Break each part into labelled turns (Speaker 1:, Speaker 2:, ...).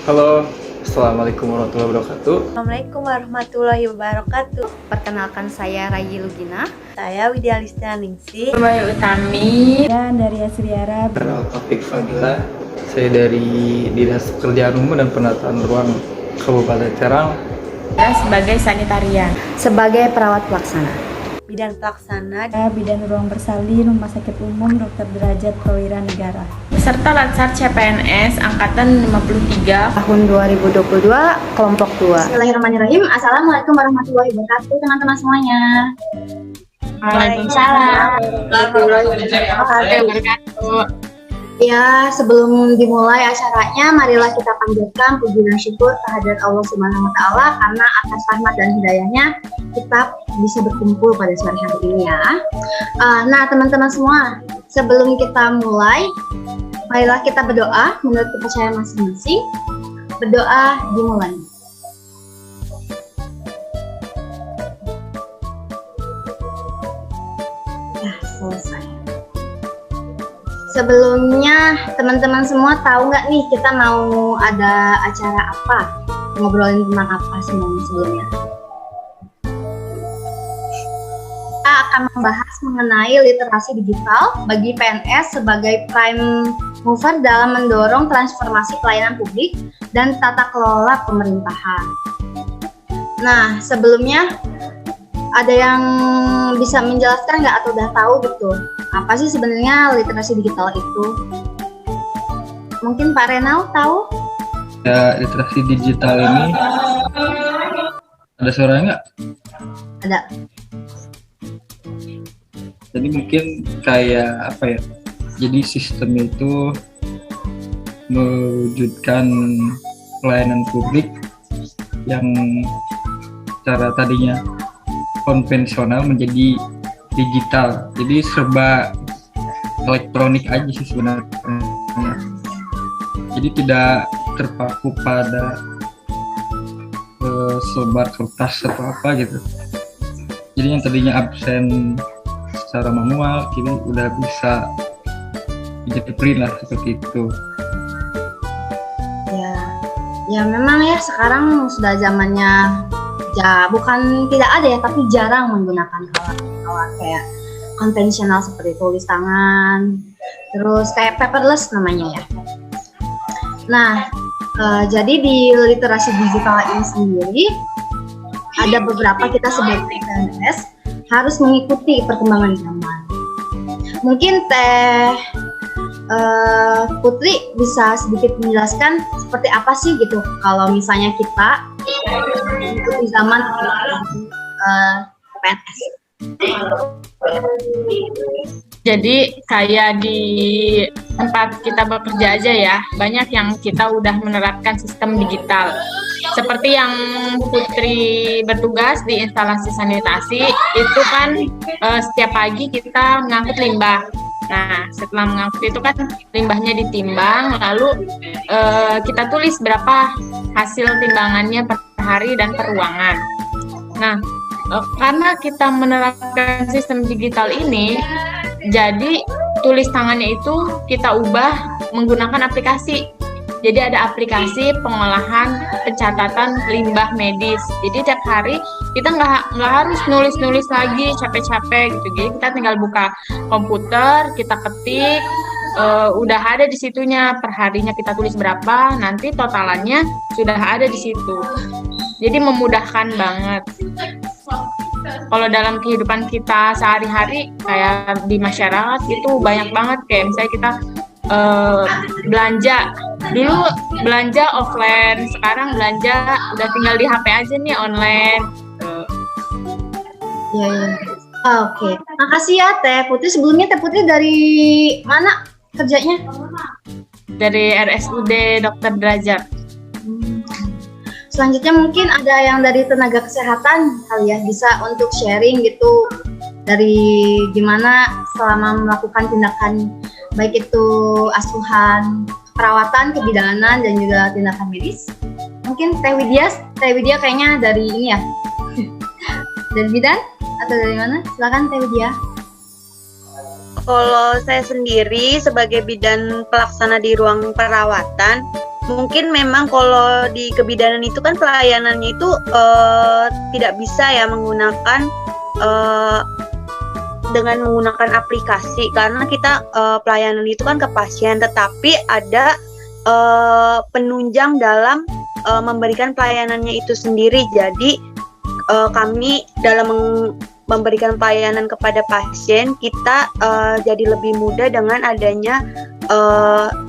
Speaker 1: Halo, Assalamualaikum warahmatullahi wabarakatuh.
Speaker 2: Assalamualaikum warahmatullahi wabarakatuh.
Speaker 3: Perkenalkan saya Rayi Lugina.
Speaker 2: Saya Widya Listina Ningsih.
Speaker 4: Maya Utami.
Speaker 5: Dan dari Asriara.
Speaker 1: Taufik Fadila. Saya dari Dinas Pekerjaan Umum dan Penataan Ruang Kabupaten Serang.
Speaker 4: Sebagai sanitarian.
Speaker 3: Sebagai perawat pelaksana.
Speaker 2: Bidang pelaksana
Speaker 5: Bidan Ruang Bersalin Rumah Sakit Umum Dr. Derajat Prawira Negara.
Speaker 4: Peserta Latsar CPNS Angkatan 53
Speaker 3: Tahun 2022, kelompok 2.
Speaker 6: Bismillahirrahmanirrahim. Assalamualaikum warahmatullahi wabarakatuh teman-teman semuanya.
Speaker 4: Waalaikumsalam warahmatullahi wabarakatuh.
Speaker 6: Ya, sebelum dimulai acaranya, marilah kita panjatkan puji dan syukur kehadirat Allah Subhanahu wa Ta'ala karena atas rahmat dan hidayahnya kita bisa berkumpul pada sore hari ini ya. Nah, teman-teman semua, sebelum kita mulai, marilah kita berdoa menurut kepercayaan masing-masing. Berdoa dimulai. Ya, selesai. Sebelumnya, teman-teman semua tahu nggak nih kita mau ada acara apa? Ngobrolin tentang apa sebelumnya? Kita akan membahas mengenai literasi digital bagi PNS sebagai prime mover dalam mendorong transformasi pelayanan publik dan tata kelola pemerintahan. Nah, sebelumnya ada yang bisa menjelaskan nggak atau udah tahu gitu? Apa sih sebenarnya literasi digital itu? Mungkin Pak Renal tahu?
Speaker 1: Ya, literasi digital ini ada suaranya nggak?
Speaker 6: Ada.
Speaker 1: Jadi mungkin kayak apa ya? Jadi sistem itu mewujudkan pelayanan publik yang cara tadinya konvensional menjadi digital, jadi serba elektronik aja sih sebenarnya. Jadi tidak terpaku pada selebar kertas atau apa gitu. Jadi yang tadinya absen secara manual, kini udah bisa jadi print lah seperti itu.
Speaker 6: Ya memang ya sekarang sudah zamannya. Ya, bukan tidak ada ya, tapi jarang menggunakan alat kayak konvensional seperti tulis tangan, terus kayak paperless namanya ya. Nah, jadi di literasi digital ini sendiri ada beberapa kita sebagai PNS harus mengikuti perkembangan zaman. Mungkin Putri bisa sedikit menjelaskan seperti apa sih gitu kalau misalnya kita di zaman PNS.
Speaker 4: Jadi kayak di tempat kita bekerja aja ya, banyak yang kita udah menerapkan sistem digital. Seperti yang Putri bertugas di instalasi sanitasi, itu kan setiap pagi kita mengangkut limbah. Nah, setelah mengangkut itu kan limbahnya ditimbang, lalu kita tulis berapa hasil timbangannya per hari dan per ruangan. Nah, karena kita menerapkan sistem digital ini, jadi tulis tangannya itu kita ubah menggunakan aplikasi. Jadi ada aplikasi pengolahan pencatatan limbah medis. Jadi tiap hari kita nggak harus nulis-nulis lagi capek-capek gitu. Jadi kita tinggal buka komputer, kita ketik, udah ada di situnya per harinya kita tulis berapa, nanti totalannya sudah ada di situ. Jadi memudahkan banget. Kalau dalam kehidupan kita sehari-hari kayak di masyarakat itu banyak banget kayak misalnya kita belanja. Dulu belanja offline, sekarang belanja udah tinggal di HP aja nih online.
Speaker 6: Ya. Oke. Makasih ya Teh Putri. Sebelumnya Teh Putri dari mana kerjanya?
Speaker 4: Dari RSUD Dr. Derajat.
Speaker 6: Selanjutnya mungkin ada yang dari tenaga kesehatan kali ya, bisa untuk sharing gitu dari gimana selama melakukan tindakan baik itu asuhan, perawatan, kebidanan dan juga tindakan medis. Mungkin Teh Widya kayaknya dari ini ya. Dari bidan atau dari mana? Silakan Teh Widya.
Speaker 2: Kalau saya sendiri sebagai bidan pelaksana di ruang perawatan, mungkin memang kalau di kebidanan itu kan pelayanannya itu tidak bisa ya menggunakan dengan menggunakan aplikasi, karena kita pelayanan itu kan ke pasien, tetapi ada penunjang dalam memberikan pelayanannya itu sendiri. Jadi kami dalam memberikan pelayanan kepada pasien, kita jadi lebih mudah dengan adanya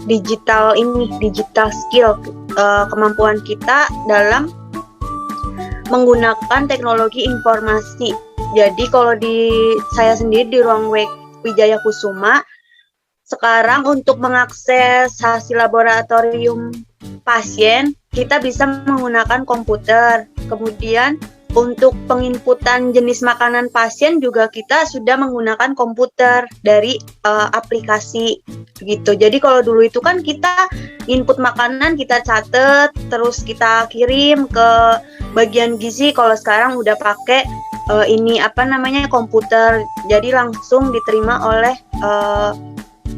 Speaker 2: digital skill, kemampuan kita dalam menggunakan teknologi informasi. Jadi kalau di saya sendiri di ruang Wijaya Kusuma, sekarang untuk mengakses hasil laboratorium pasien, kita bisa menggunakan komputer. Kemudian untuk penginputan jenis makanan pasien juga kita sudah menggunakan komputer dari aplikasi gitu. Jadi kalau dulu itu kan kita input makanan, kita catat, terus kita kirim ke bagian gizi. Kalau sekarang udah pakai komputer. Jadi langsung diterima oleh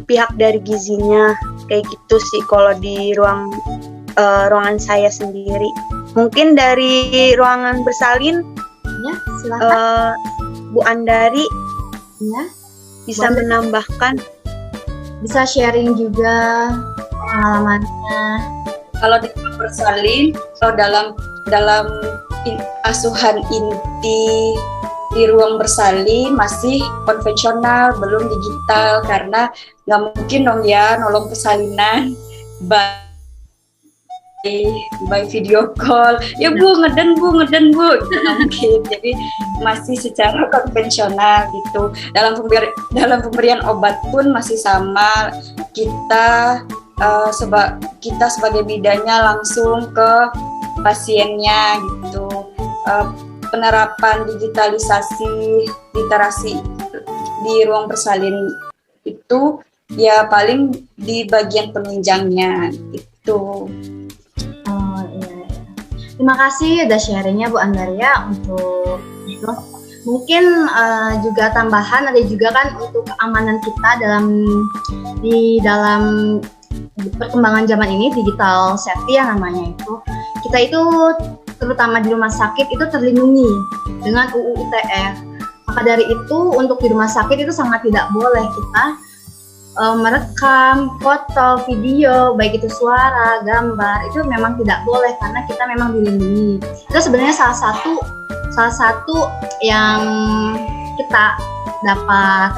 Speaker 2: pihak dari gizinya. Kayak gitu sih kalau di ruangan saya sendiri. Mungkin dari ruangan bersalin,
Speaker 6: Ya, silakan.
Speaker 2: Bu Andari
Speaker 6: Ya,
Speaker 2: bisa
Speaker 6: boleh.
Speaker 2: menambahkan.
Speaker 6: Bisa sharing juga pengalamannya.
Speaker 7: Kalau di bersalin, kalau dalam asuhan inti di ruang bersalin masih konvensional, belum digital, karena nggak mungkin dong ya nolong persalinan by video call, ya bu ngeden bu itu nggak mungkin. Jadi masih secara konvensional gitu. Dalam pemberian obat pun masih sama, kita sebagai bidannya langsung ke pasiennya gitu. Penerapan digitalisasi literasi di ruang bersalin itu ya paling di bagian penunjangnya itu.
Speaker 6: Oh iya. Terima kasih udah sharingnya Bu Andaria untuk itu. Mungkin juga tambahan ada juga kan untuk keamanan kita di dalam perkembangan zaman ini, digital safety ya namanya itu. Kita itu terutama di rumah sakit itu terlindungi dengan UU ITE. Maka dari itu untuk di rumah sakit itu sangat tidak boleh kita merekam foto, video, baik itu suara, gambar, itu memang tidak boleh karena kita memang dilindungi. Itu sebenarnya salah satu yang kita dapat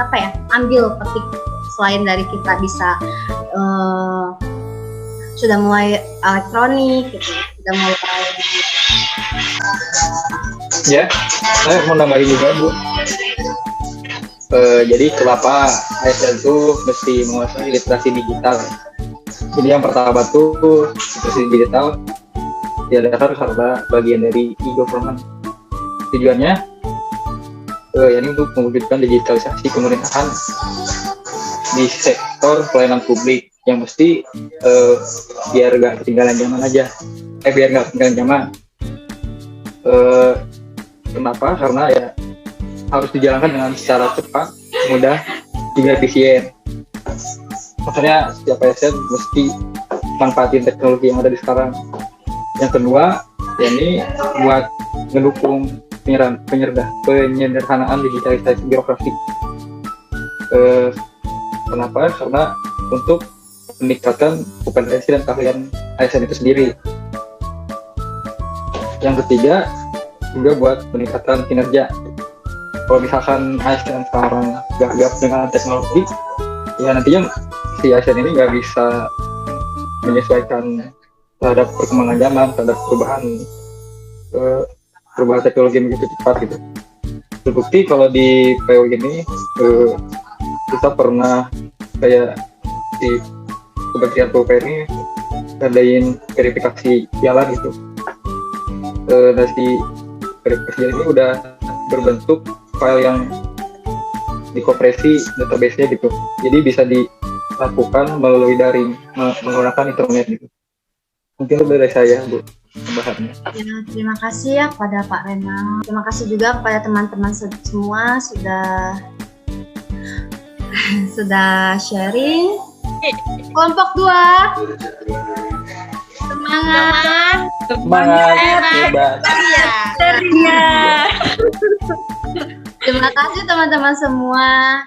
Speaker 6: ambil petik, selain dari kita bisa sudah mulai elektronik gitu, sudah mulai
Speaker 1: Ya, saya mau nambahin juga Bu. Jadi kenapa ASN itu mesti menguasai literasi digital? Jadi yang pertama tuh literasi digital diadakan karena bagian dari e-government. Tujuannya ini untuk mewujudkan digitalisasi pemerintahan di sektor pelayanan publik yang mesti biar nggak ketinggalan zaman aja. Biar nggak ketinggalan zaman. Kenapa? Karena ya harus dijalankan dengan secara cepat, mudah, juga efisien. Maksudnya setiap ASN mesti manfaatin teknologi yang ada di sekarang. Yang kedua, ya ini buat mendukung penyederhanaan digitalisasi birokrasi. Kenapa? Karena untuk meningkatkan kompetensi dan keahlian ASN itu sendiri. Yang ketiga, juga buat meningkatkan kinerja. Kalau misalkan ASN sekarang gagap dengan teknologi, ya nantinya si ASN ini nggak bisa menyesuaikan terhadap perkembangan zaman, terhadap perubahan teknologi yang begitu cepat gitu. Terbukti kalau di PO ini kita pernah kayak di Kementerian PUPR ini ngadain verifikasi jalan gitu. Dari verifikasi ini udah berbentuk file yang dikompresi database-nya gitu. Jadi bisa dilakukan melalui daring menggunakan internet gitu. Mungkin itu dari saya Bu tambahannya.
Speaker 6: Ya, terima kasih ya kepada Pak Renal. Terima kasih juga kepada teman-teman semua sudah sudah sharing. Kelompok 2. Semangat.
Speaker 1: Semangat hebat.
Speaker 6: Terima kasih teman-teman semua.